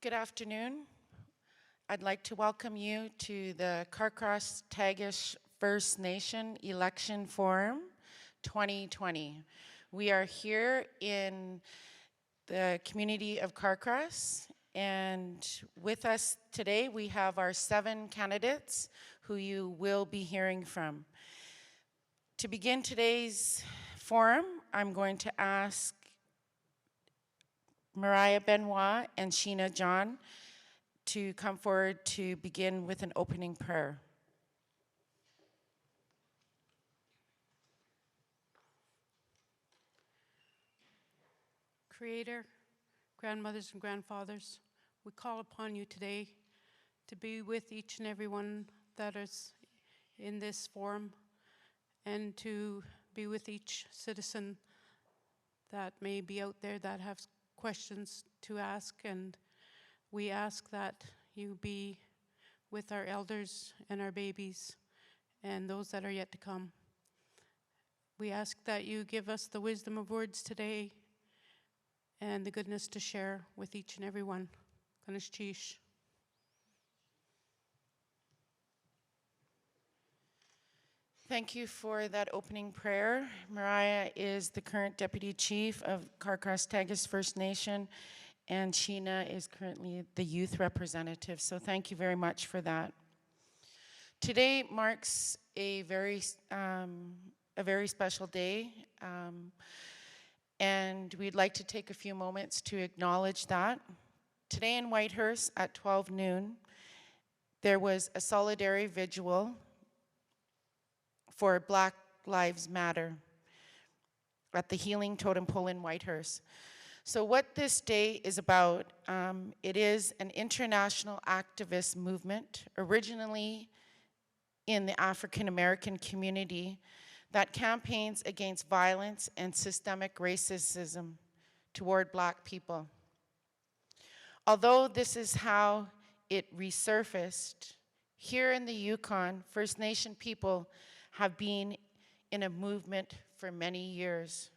Good afternoon. I'd like to welcome you to the CARCRO Tagish First Nation Election Forum 2020. We are here in the community of CARCRO, and with us today we have our 7 candidates who you will be hearing from. To begin today's forum, I'm going to ask Mariah Benoit and Sheena John to come forward to begin with an opening prayer. Creator, grandmothers and grandfathers, we call upon you today to be with each and every one that is in this forum and to be with each citizen that may be out there that have questions to ask, and we ask that you be with our elders and our babies and those that are yet to come. We ask that you give us the wisdom of words today and the goodness to share with each and every one. Ganesh Chish. Thank you for that opening prayer. Mariah is the current Deputy Chief of CARCRO Tagish First Nation, and Sheena is currently the youth representative, so thank you very much for that. Today marks a very special day, and we'd like to take a few moments to acknowledge that. Today in Whitehurst at 12 noon, there was a solidarity vigil for Black Lives Matter at the Healing Totem Pole in Whitehurst. So what this day is about, it is an international activist movement, originally in the African American community, that campaigns against violence and systemic racism toward Black people. Although this is how it resurfaced, here in the Yukon, First Nation people have been in a movement for many years.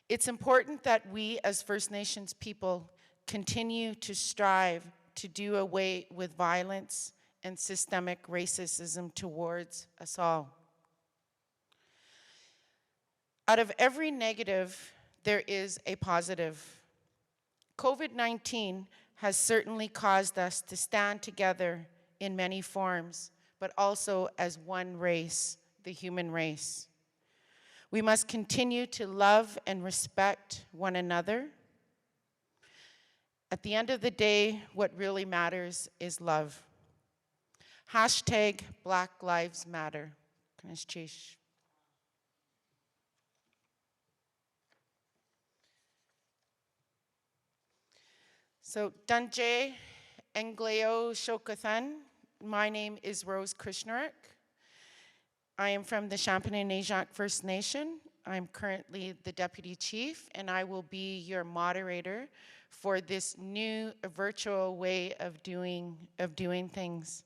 It's important that we as First Nations people continue to strive to do away with violence and systemic racism towards us all. Out of every negative, there is a positive. COVID-19 has certainly caused us to stand together in many forms, but also as one race, the human race. We must continue to love and respect one another. At the end of the day, what really matters is love. Hashtag Black Lives Matter. Ganesh Chish. So, Danje Engleo Shokathan. My name is Rose Krishnarik. I am from the Champagne-Ajac First Nation. I'm currently the Deputy Chief, and I will be your moderator for this new virtual way of doing things.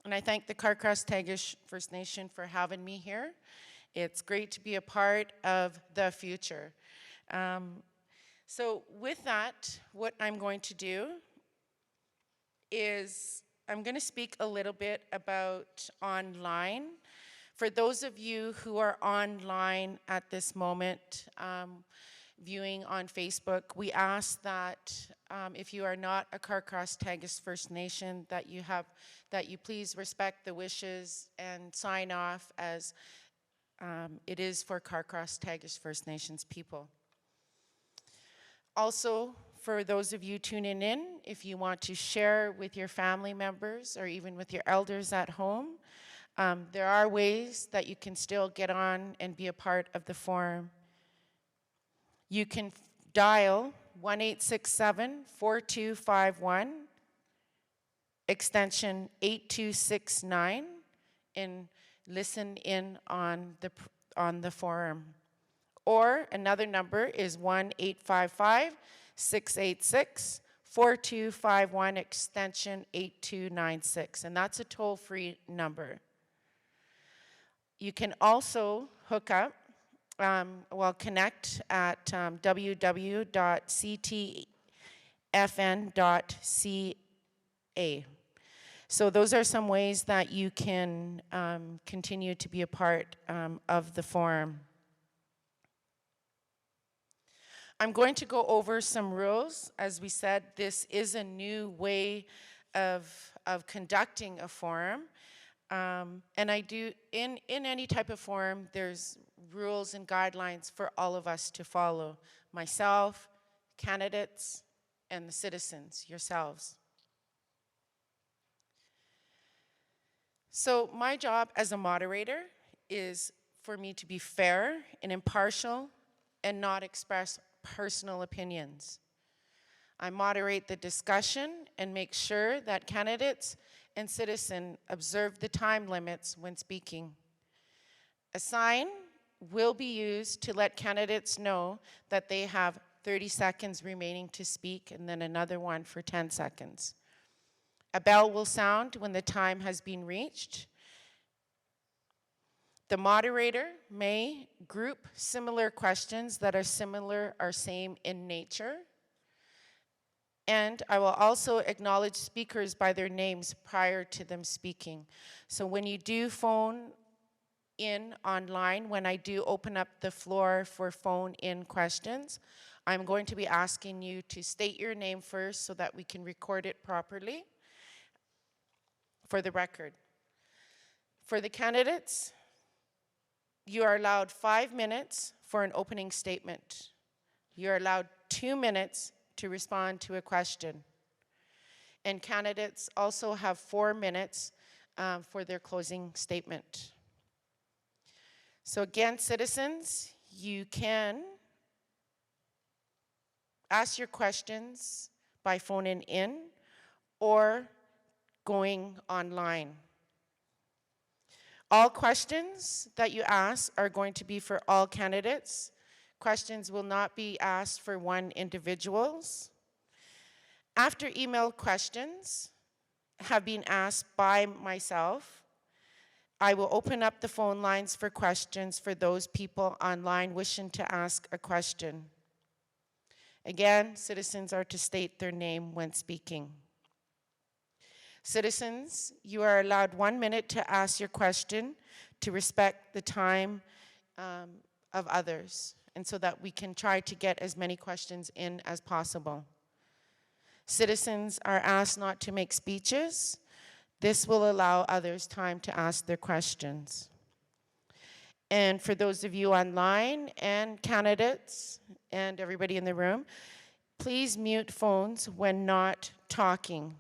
And I thank the CARCRO Tagish First Nation for having me here. It's great to be a part of the future. So with that, what I'm going to do is I'm going to speak a little bit about online. For those of you who are online at this moment, viewing on Facebook, we ask that if you are not a CARCRO Tagish First Nation, that you please respect the wishes and sign off as it is for CARCRO Tagish First Nations people. Also, for those of you tuning in, if you want to share with your family members or even with your elders at home, there are ways that you can still get on and be a part of the forum. You can dial 1-867-4251, extension 8269, and listen in on the forum. Or another number is 1-855-686-4251, extension 8296, and that's a toll-free number. You can also hook up connect at www.ctfn.ca. So those are some ways that you can continue to be a part of the forum. I'm going to go over some rules. As we said, this is a new way of conducting a forum. And I do, in any type of forum, there's rules and guidelines for all of us to follow. Myself, candidates, and the citizens, yourselves. So my job as a moderator is for me to be fair and impartial and not express personal opinions. I moderate the discussion and make sure that candidates and citizens observe the time limits when speaking. A sign will be used to let candidates know that they have 30 seconds remaining to speak, and then another one for 10 seconds. A bell will sound when the time has been reached. The moderator may group similar questions that are similar or same in nature. And I will also acknowledge speakers by their names prior to them speaking. So when you do phone in online, when I do open up the floor for phone-in questions, I'm going to be asking you to state your name first so that we can record it properly for the record. For the candidates, you are allowed 5 minutes for an opening statement. You are allowed 2 minutes to respond to a question. And candidates also have 4 minutes for their closing statement. So again, citizens, you can ask your questions by phoning in or going online. All questions that you ask are going to be for all candidates. Questions will not be asked for one individuals. After email questions have been asked by myself, I will open up the phone lines for questions for those people online wishing to ask a question. Again, citizens are to state their name when speaking. Citizens, you are allowed 1 minute to ask your question to respect the time of others, and so that we can try to get as many questions in as possible. Citizens are asked not to make speeches. This will allow others time to ask their questions. And for those of you online and candidates and everybody in the room, please mute phones when not talking.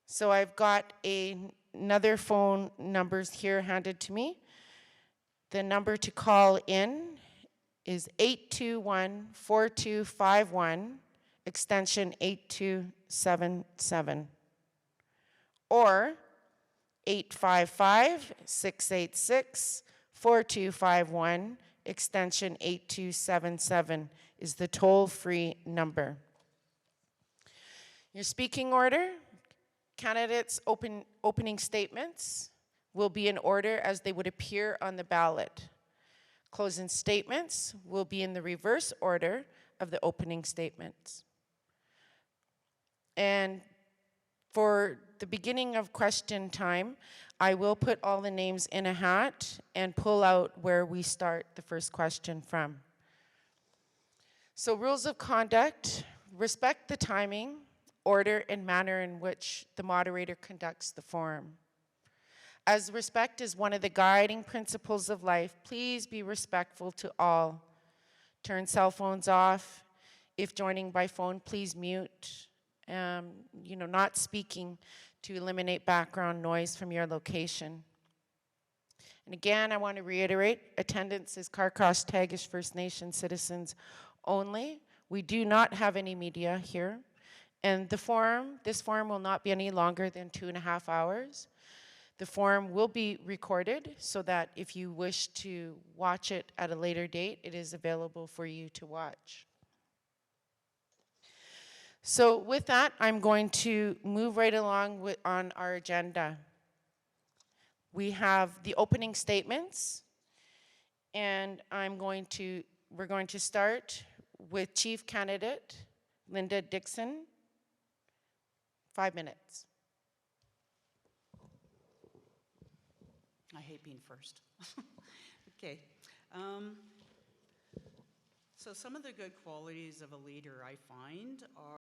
So I've got another phone numbers here handed to me. The number to call in is 821-4251, extension 8277, or 855-686-4251, extension 8277 is the toll-free number. Your speaking order, candidates' opening statements will be in order as they would appear on the ballot. Closing statements will be in the reverse order of the opening statements. And for the beginning of question time, I will put all the names in a hat and pull out where we start the first question from. So rules of conduct: respect the timing, order, and manner in which the moderator conducts the forum. As respect is one of the guiding principles of life, please be respectful to all. Turn cell phones off. If joining by phone, please mute. Not speaking to eliminate background noise from your location. And again, I want to reiterate, attendance is CARCRO Tagish First Nation citizens only. We do not have any media here. And this forum will not be any longer than 2.5 hours. The forum will be recorded so that if you wish to watch it at a later date, it is available for you to watch. So with that, I'm going to move right along on our agenda. We have the opening statements, and we're going to start with Chief Candidate Linda Dixon. 5 minutes. I hate being first. Okay. So some of the good qualities of a leader I find are